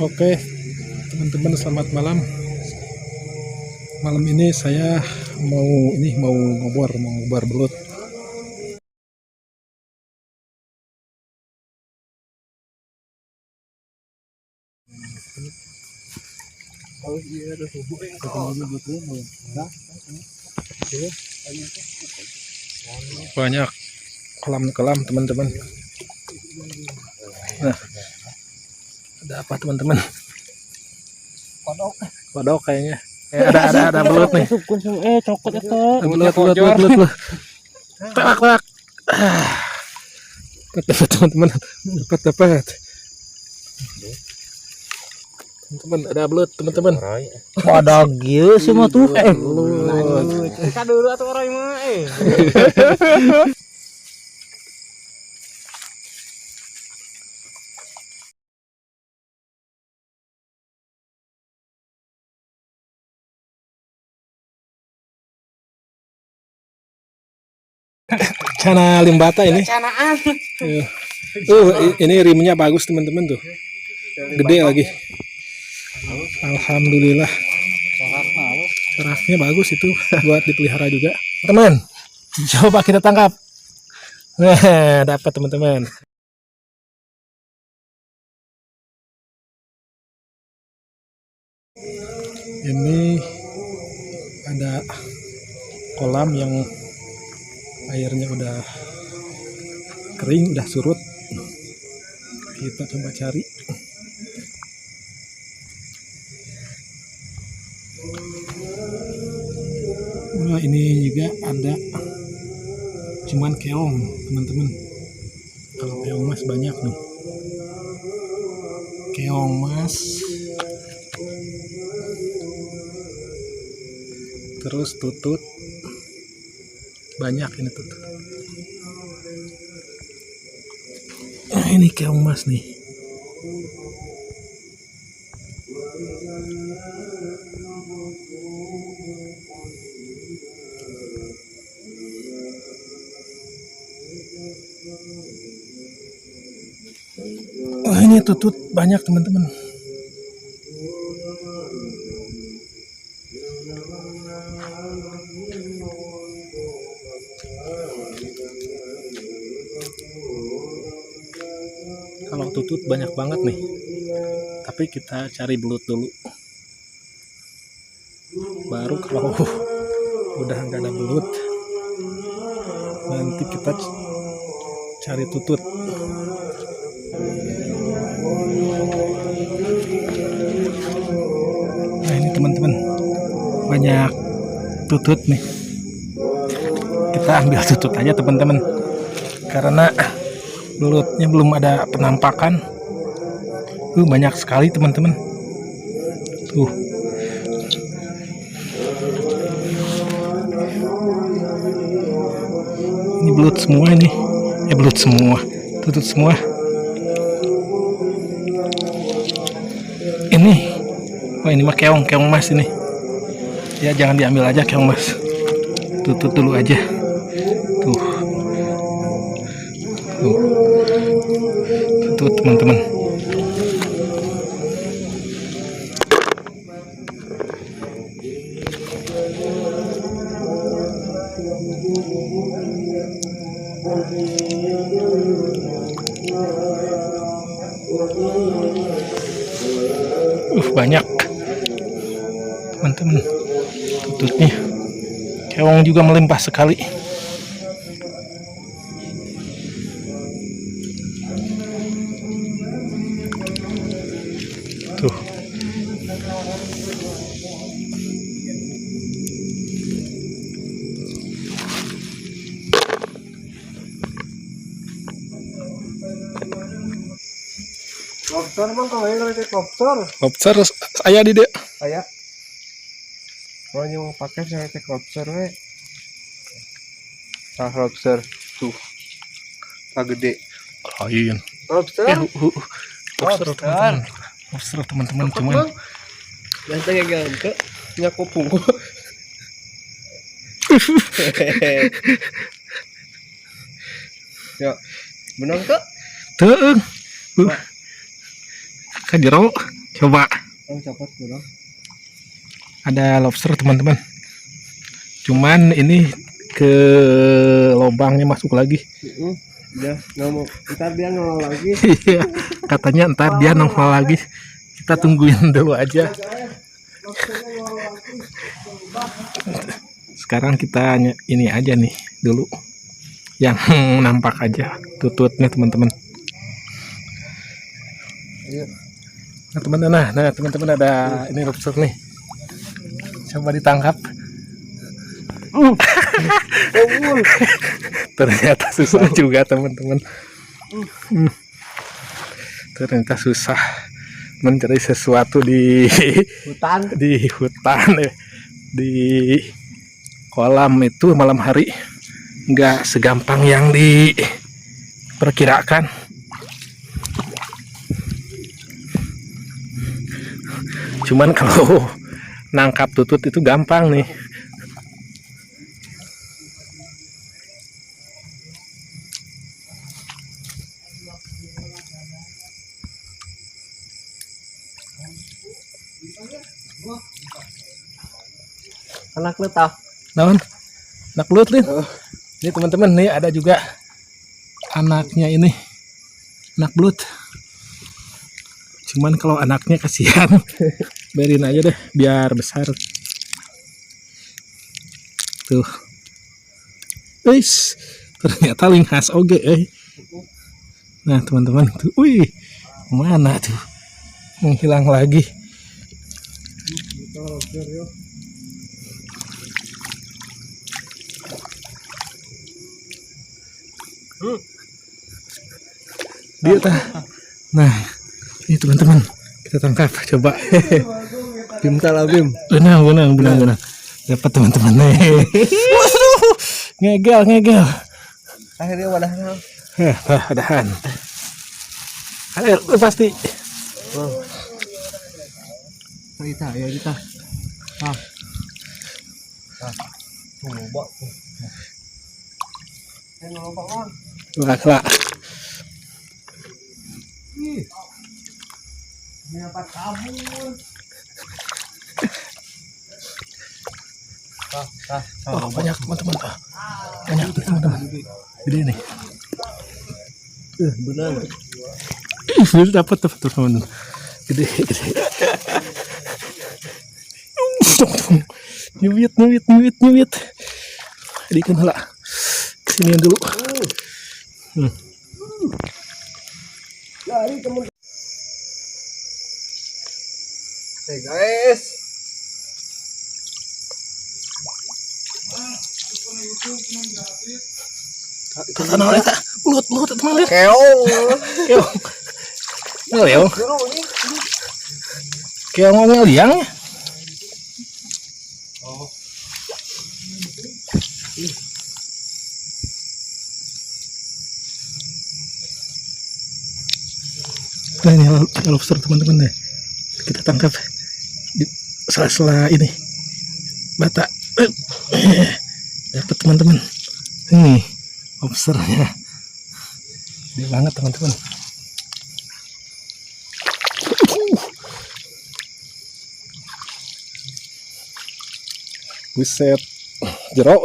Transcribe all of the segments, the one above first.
Oke, teman-teman, selamat malam. Malam ini saya mau ngobar belut. Banyak kolam-kolam, teman-teman. Nah, ada apa, teman-teman? Kodok kayaknya. Ada belut nih. Cokot itu. Belut. Pak. Dapat, teman-teman. Dapat. Teman-teman, ada belut, teman-teman. Ada gitu semua tuh. Belut. Kita dulu atau orang mah Cana limbata ini. Canaan. Ini rimnya bagus, teman-teman, tuh. Gede lagi. Alhamdulillah. Coraknya bagus itu, buat dipelihara juga. Teman, coba kita tangkap. Nah, dapat, teman-teman. Ini ada kolam yang airnya udah kering, udah surut. Kita coba cari. Nah, ini juga ada, cuman keong, teman-teman. Kalau keong mas banyak nih. Keong mas. Terus tutut. Banyak ini tutut. Nah, ini keong mas nih. Oh, ini tutut banyak, teman-teman. Kalau tutut banyak banget nih. Tapi kita cari belut dulu. Baru kalau udah nggak ada belut, nanti kita cari tutut. Nah, ini teman-teman, banyak tutut nih. Kita ambil tutut aja, teman-teman, karena belutnya belum ada penampakan. Banyak sekali, teman-teman. Tuh. Ini belut semua ini. Belut semua. Tutut semua. Ini. Oh, ini mah keong mas ini. Ya, jangan diambil aja keong mas. Tutut dulu aja. Tuh. Tutut, teman-teman. Banyak, teman-teman, tututnya. Keong juga melimpah sekali. Tuh. Lobster bang, kalau yang lobster. Lobster ayah di dek. Ayah. Kalau yang mau pakai saya cek lobster we. Lobster tuh. Gede. Lain. Lobster. Lobster, teman-teman, cuman. Nanti kayak ganteng. Nyaku punggu. Ya, menang kak? Tuh. Kan jero Coba. Yang copot kurang. Ada lobster teman-teman. Cuman ini ke lubangnya masuk lagi. Dia ngomong, ntar dia nongol lagi. Iya, katanya ntar dia nongol lagi. Kita tungguin dulu aja. Sekarang kita ini aja nih dulu. Yang nampak aja tututnya teman-teman. Nah teman-teman ada ini lobster nih. Coba ditangkap. Ternyata susah juga teman-teman. Ternyata susah mencari sesuatu di Hutan. di kolam itu malam hari nggak segampang yang diperkirakan. Cuman kalau nangkap tutut itu gampang nih. Anak lu tau. Naon? Anak belut Lin. Ini teman-teman nih ada juga anaknya ini. Anak belut. Cuman kalau anaknya kasihan, biarin aja deh biar besar. Tuh. Wis, ternyata linghas oge Nah, teman-teman tuh. Wih. Mana tuh? Menghilang lagi. Dia nah ini teman-teman kita tangkap coba. Bim Bim. Benang dapat teman-teman nih. Waduh, ngegel Akhirnya wadahnya. Adahan air pasti. Kita coba. Lak. Dapat kabur. Oh, banyak teman-teman. Banyak teman-teman. Gede nih. Benar. Sudah dapat teman-teman. Gede. Nyuwit. Dikan hala. Kesini dulu. Lari teman. Hey guys. Kata nolak tak? Belut teman lihat. Keong. Ngeliang. Keong ngeliang. Nah ini lobster teman-teman deh. Kita tangkap di sela-sela ini bata. Dapat teman-teman. Nih lobsternya. Gede banget teman-teman. Buset. Jeruk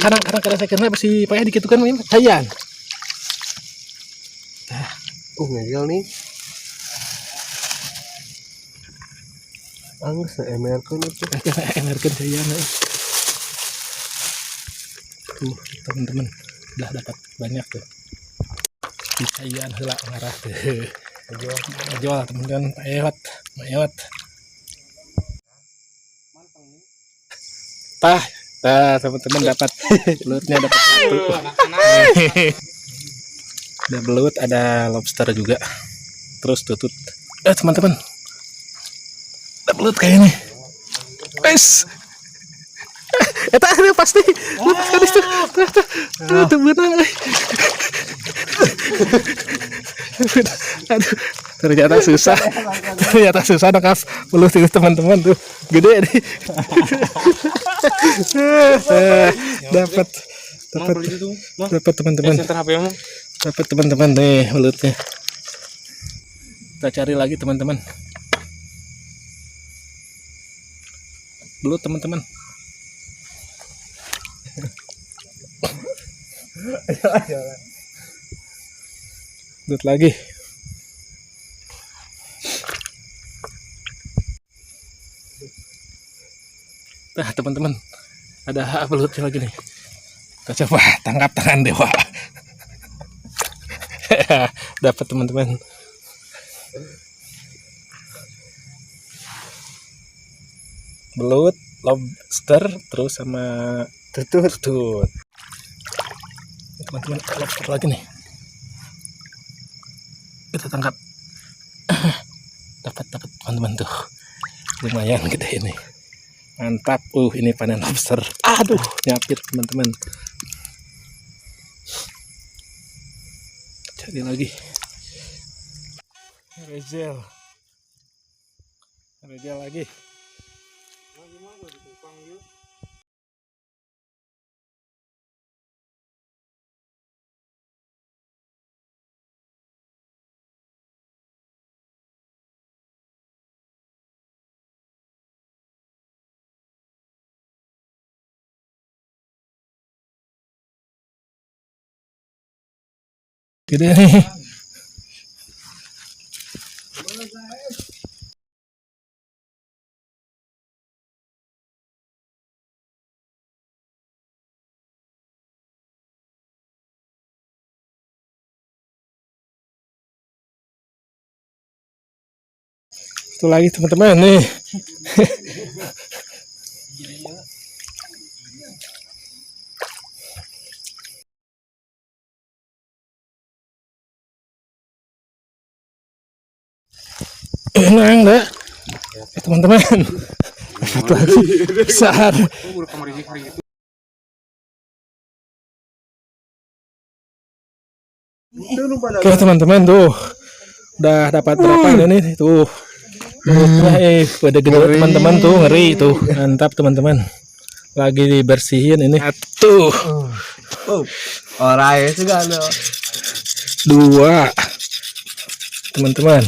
kadang saya kira masih payah dikit kan main cayan. Ngegel nih. Anggus emerkan itu. Emerkan cayan. Tuh teman-teman udah dapat banyak tuh. Di cayan heula ngarah tuh. Jual teman-teman mayot. Teman-teman dapat belutnya dapat satu. Ada belut, ada lobster juga. Terus tutut. Teman-teman. Ada belut kayaknya. Wes. Eta pasti. Lepaskan itu. Tuh benang. Aduh, ternyata susah nangkap belut itu teman-teman tuh. Gede nih. Dapat teman-teman. Dapat teman-teman nih belutnya. Kita cari lagi teman-teman. Belut teman-teman. Belut lagi. Nah teman-teman, ada belutnya lagi nih. Kita coba tangkap tangan dewa. Dapat teman-teman. Belut, lobster, terus sama tutut. Teman-teman, lobster lagi nih. Kita tangkap. Dapat teman-teman tuh. Lumayan gede ini. Mantap. Ini panen lobster. Aduh, nyapit teman-teman. Cari lagi. Rezel lagi. Gede nih. Itu lagi teman-teman nih. Enak enggak? Teman-teman. Dapat lagi besar. Oke teman-teman tuh. Udah dapat berapa ini tuh. Belutnya pada gede teman-teman tuh, ngeri tuh. Mantap teman-teman. Lagi dibersihin ini. Satu. Alright, segala. Dua. Teman-teman.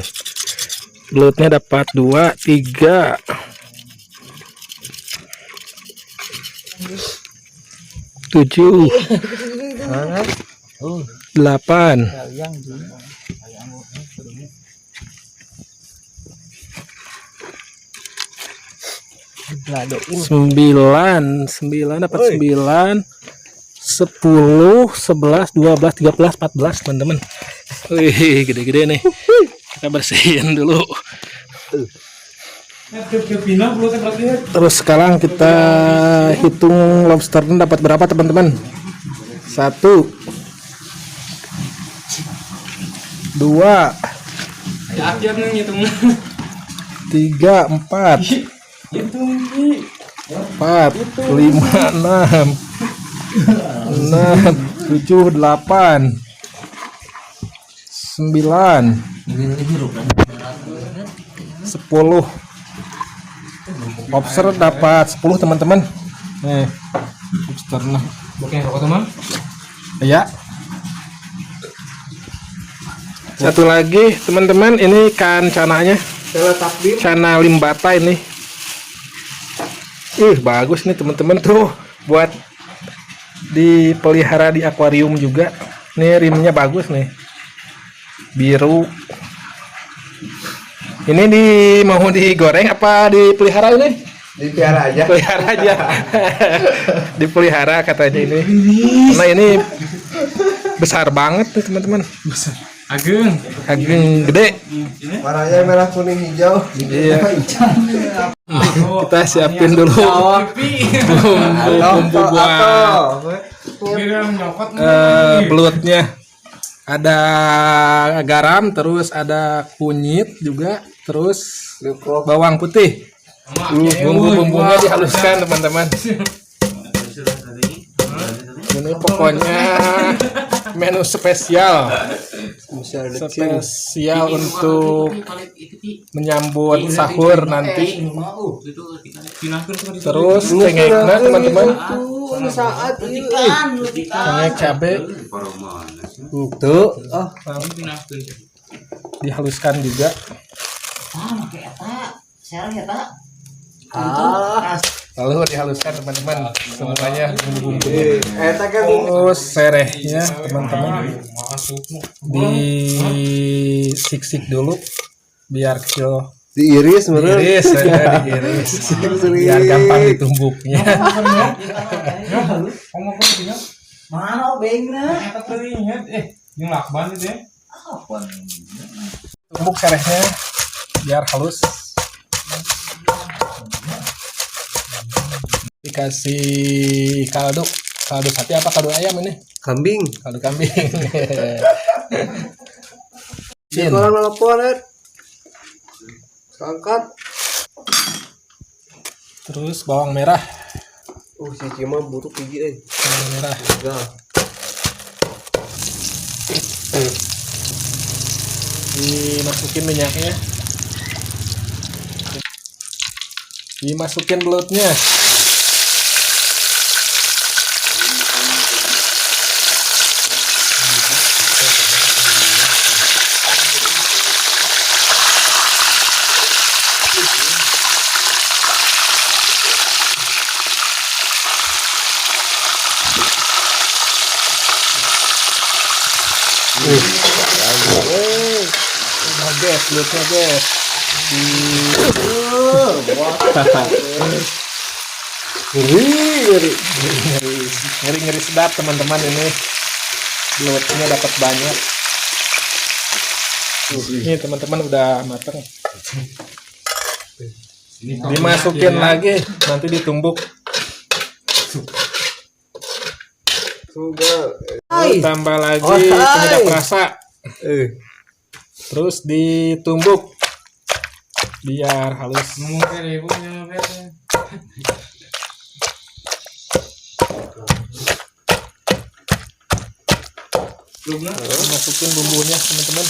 Belutnya dapat 2, 3. 7. 8. 9 dapat 9, 10, 11, 12, 13, 14 teman-teman. Wih, gede-gede nih. Kita bersihin dulu. Terus sekarang kita hitung lobsternya dapat berapa teman-teman. 1, 2, 3, 4, 5, 6, 7, 8, 9, 10. Lobster dapat 10 teman-teman. Nih, lobsternya. Oke, rokok teman. Ya. Satu lagi teman-teman, ini ikan cananya. Cana limbata ini. Bagus nih teman-teman tuh buat dipelihara di akuarium juga. Nih rimnya bagus nih. Biru. Ini mau digoreng apa dipelihara ini? Dipelihara aja. Pelihara aja. Dipelihara katanya ini. Karena ini besar banget tuh teman-teman. Besar. Ageng gede. Warnanya merah kuning hijau. Iya. Kita siapin dulu bumbu buat belutnya. Ada garam, terus ada kunyit juga, terus bawang putih. Bumbu-bumbunya dihaluskan teman-teman. Ini pokoknya menu spesial untuk menyambut sahur nanti. Terus cengekna teman-teman. Saat Cengek cabe tuh dihaluskan juga. Lalu dihaluskan teman-teman semuanya bumbu-bumbu. Terus serehnya teman-teman disik-sik dulu biar kecil. diiris bener. Diiris ya, diiris biar gampang ditumbuknya. Mana bengna? Yang lakban itu ya. Tumbuk serehnya biar halus. Dikasih kaldu sapi apa kaldu ayam ini? Kambing. Kaldu kambing. Ini orang nelpon, angkat. Terus bawang merah. Si Cima buruk gigi Bawang merah. Enggak. Dimasukin minyaknya. Dimasukin belutnya. Guys, belutnya guys. Ngeri sedap teman-teman ini. Belutnya dapat banyak. Ini teman-teman udah matang. Dimasukin lagi, nanti ditumbuk. Tambah lagi penyedap rasa. Terus ditumbuk biar halus. Masukin bumbunya teman-teman.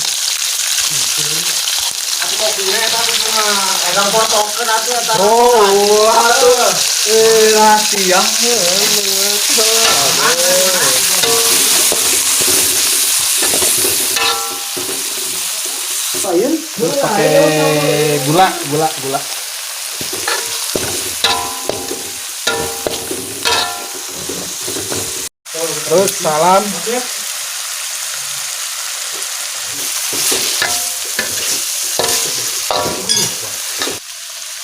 Terus pakai gula. Terus salam.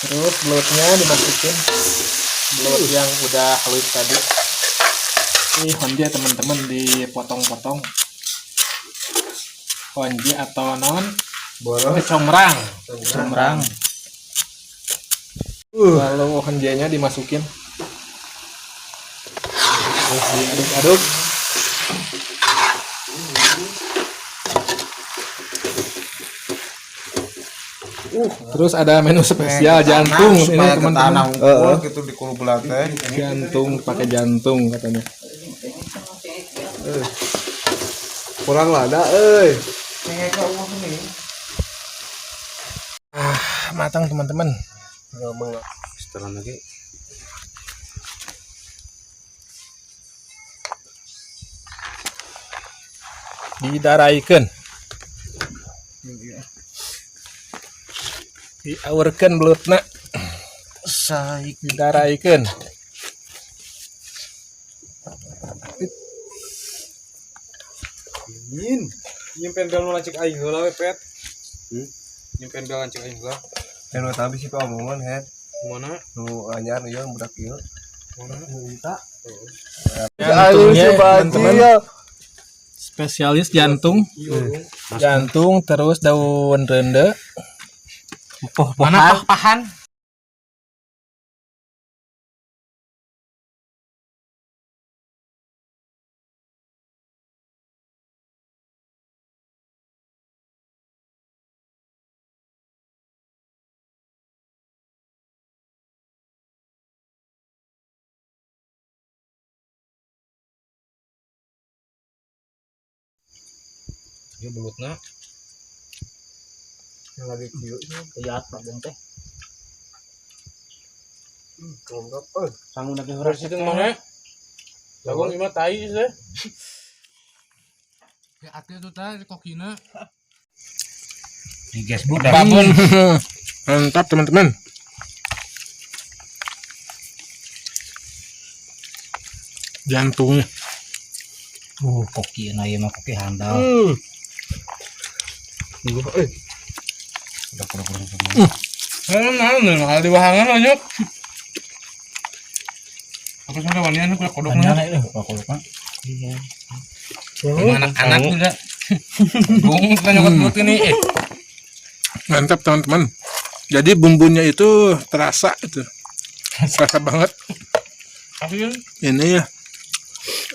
Terus belutnya dimasukin, belut yang udah halus tadi. Ini honje teman-teman, dipotong-potong. Honje atau non comrang. Lalu honjenya dimasukin. Terus diaduk-aduk. Terus ada menu spesial jantung ini teman-teman. Gitu di kulu belate. Jantung, pakai jantung katanya. Kurang lada Matang teman-teman. Setelah lagi. Didaraikan. Diaurkeun belutna. Saik Didaraikan. Nyimpen dalam lancik aing heula we pet. Nyimpen dalam lancik aing heula. dan tapi sih Pak omongan head Mana? nu anyar ieu budak ieu. Mana? Minta. Jantungnya teman-teman. Spesialis jantung. Jantung terus daun rende. Mana pahan? Ieu belutna. Lagi kieu lihat Pak Bung teh. Sanggup nak Harus itu mana? Jagung lima tai sih. Ya ati itu tadi kokina. Di gas buk Babon. Mantap teman-teman. Jantungnya. Koki na ieu mah koki handal. Hal di wahangan aja. Apa sampai wanian ku kodoknya. Banyak itu kodok mah. Anak-anak juga. Bung kan nyokot buat ini. Mantap teman-teman. Jadi bumbunya itu terasa itu. Terasa banget. Ini ya.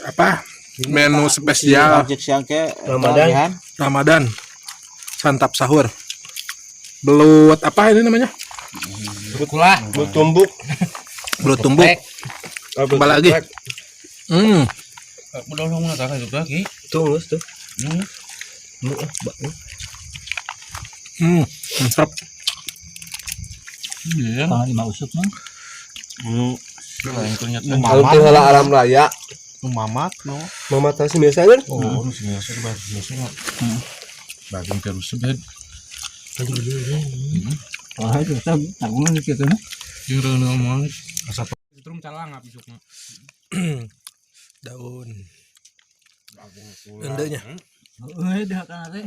Apa? Menu spesial Objek siang ke Ramadan. Santap sahur. Belut apa ini namanya? Belut tumbuk. Belut tumbuk. Apa lagi? Udah mau tak itu lagi. Tuh, tuh. Mantap. Iya. Tangan lima usuk mah. Kalau tinggal alam raya, Mamat no. mama tahu sih biasanya. Oh, biasa biasa. Baging terus sebed. Wah, itu tanggung gitu mah. Jeung reuneu mah asa trum calang abisukna. Daun. Endenya. Dah kan ate.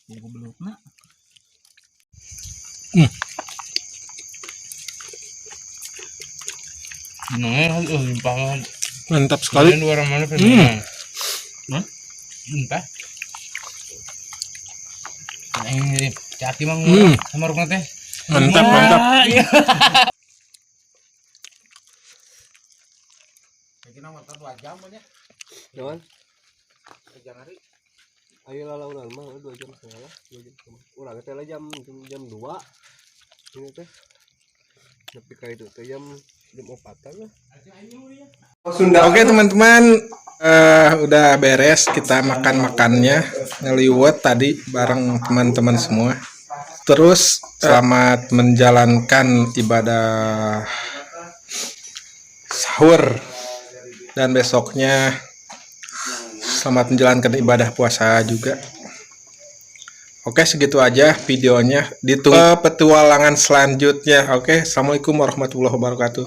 Bumbu belutna. Limpah. Mantap sekali. Dua orang mana pernah? Entah. Ini caki mang sama rukna teh. Mantap, mantap. Kira motor 2 jam banyak. Jangan. Jangan hari. Ayo lalau mah 2 jam setengah, 2 jam. Urang teh lah jam 2. Ini teh. Tapi kayak itu teh jam 4 lah. Oke teman-teman, udah beres kita makan-makannya ngeliwet tadi bareng teman-teman semua. Terus selamat menjalankan ibadah sahur dan besoknya selamat menjalankan ibadah puasa juga. Oke, segitu aja videonya. Ditunggu petualangan selanjutnya. Oke, assalamualaikum warahmatullahi wabarakatuh.